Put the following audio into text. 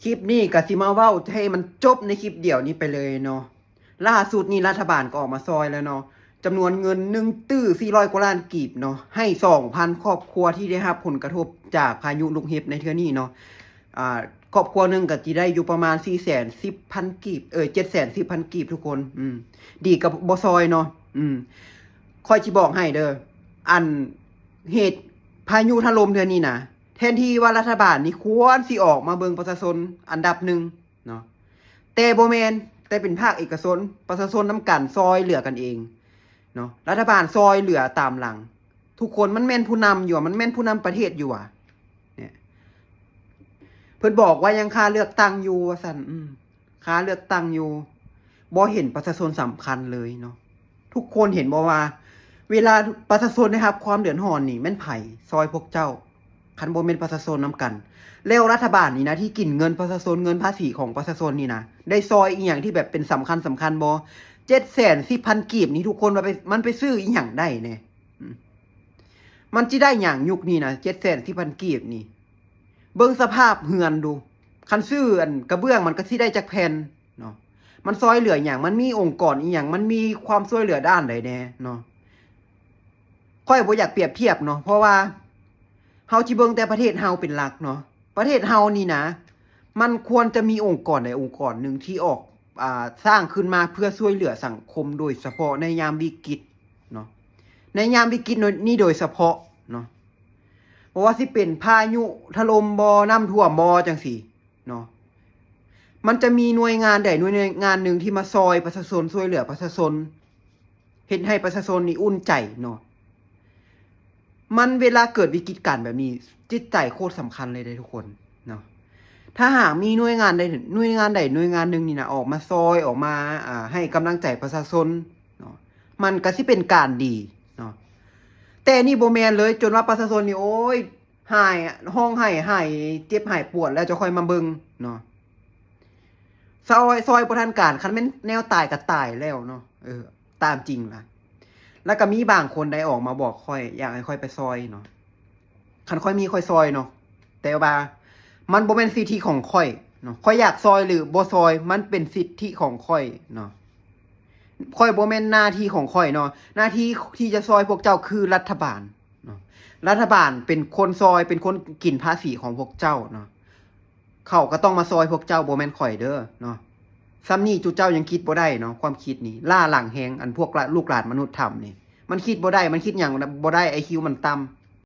คลิปนี้ก็สิมาเว้าให้มันจบในคลิปเดียวนี้ไปเลยเนาะล่าสุดนี่รัฐบาลก็ออกมาซอยแล้วเนาะจำนวนเงิน400 กว่าล้านกีบเนาะให้ 2,000 ครอบครัวที่ได้รับผลกระทบจากพายุลูกเห็บในเทื่อนี้เนาะครอบครัวหนึงก็สิได้อยู่ประมาณ410,000 กีบ710,000 กีบทุกคนดีกับบ่ซอยเนาะค่อยสิบอกให้เด้ออันเหตุพายุถล่มเทื่อนี้นะแทนที่ว่ารัฐบาลนี่ควรสิออกมาเบิ่งประชาชนอันดับหนึ่งเนาะแต่บ่แม่นแต่เป็นภาคเอกชนประชาชนนำกันซอยเหลือกันเองเนาะรัฐบาลซอยเหลือตามหลังทุกคนมันแม่นผู้นำอยู่มันแม่นผู้นำประเทศอยู่เนี่ยเพิ่นบอกว่ายังค่าเลือกตั้งอยู่ว่าซั่นค่าเลือกตั้งอยู่บ่เห็นประชาชนสำคัญเลยเนาะทุกคนเห็นบ่ว่าเวลาประชาชนนะครับความเดือดร้อนนี่แม่นไผซอยพวกเจ้าคันบ่แม่นประชาชนนำกันแล้วรัฐบาลนี่นะที่กินเงินประชาชนเงินภาษีของประชาชนนี่นะได้ซอยอีหยังที่แบบเป็นสำคัญบ่710,000 กีบนี่ทุกคนมันไปซื้ออีหยังได้แน่มันสิได้หยังยุคนี้นะ710,000 กีบนี่เบิ่งสภาพเฮือนดูคันซื้ออันกระเบื้องมันก็สิได้จักแผ่นเนาะมันซอยเหลือหยังมันมีองค์กรอีหยังมันมีความช่วยเหลือด้านใดแน่เนาะค่อยบ่อยากเปรียบเทียบเนาะเพราะว่าเฮาสิเบิ่งแต่ประเทศเฮาเป็นหลักเนาะประเทศเฮานี่นะมันควรจะมีองค์กรใดองค์กรหนึ่งที่ออกสร้างขึ้นมาเพื่อช่วยเหลือสังคมโดยเฉพาะในยามวิกฤตเนาะในยามวิกฤตนี่โดยเฉพาะเนาะเพราะว่าสิเป็นพายุถล่มบ่น้ำท่วมบ่จังซี่เนาะมันจะมีหน่วยงานใดหน่วยงานหนึ่งที่มาซอยประชาชนช่วยเหลือประชาชนเฮ็ดให้ประชาชนนี่อุ่นใจเนาะมันเวลาเกิดวิกฤตการณ์แบบนี้จิตใจโคตรสำคัญเลยทุกคนเนาะถ้าหากมีหน่วยงานใดหน่วยงานหนึ่งนี่นะออกมาซอยออกมาให้กำลังใจประชาชนเนาะมันก็สิเป็นการดีเนาะแต่นี่บ่แม่นเลยจนว่าประชาชนนี่โอ้ยหายห้องหายเจ็บหายปวดแล้วจะค่อยมาเบิ่งเนาะซอยบ่ทันการคันแม่นแนวตายก็ตายแล้วเนาะตามจริงล่ะแล้วก็มีบางคนได้ออกมาบอกค่อยอยากให้ค่อยไปซอยเนาะคันค่อยมีค่อยซอยเนาะแต่ว่ามันบ่แม่นสิทธิของค่อยเนาะค่อยอยากซอยหรือบ่ซอยมันเป็นสิทธิของค่อยเนาะค่อยบ่แม่นหน้าที่ของค่อยเนาะหน้าที่ที่จะซอยพวกเจ้าคือรัฐบาลเนาะรัฐบาลเป็นคนซอยเป็นคนกินภาษีของพวกเจ้าเนาะเขาก็ต้องมาซอยพวกเจ้าบ่แม่นข่อยเด้อเนาะซ้ำนี่จุเจ้ายังคิดบ่ได้เนาะความคิดนี้ล่าหลังแฮงอันพวกลูกหลานมนุษย์ทำนี่มันคิดบ่ได้มันคิดหยังบ่ได้ IQ มันต่ำ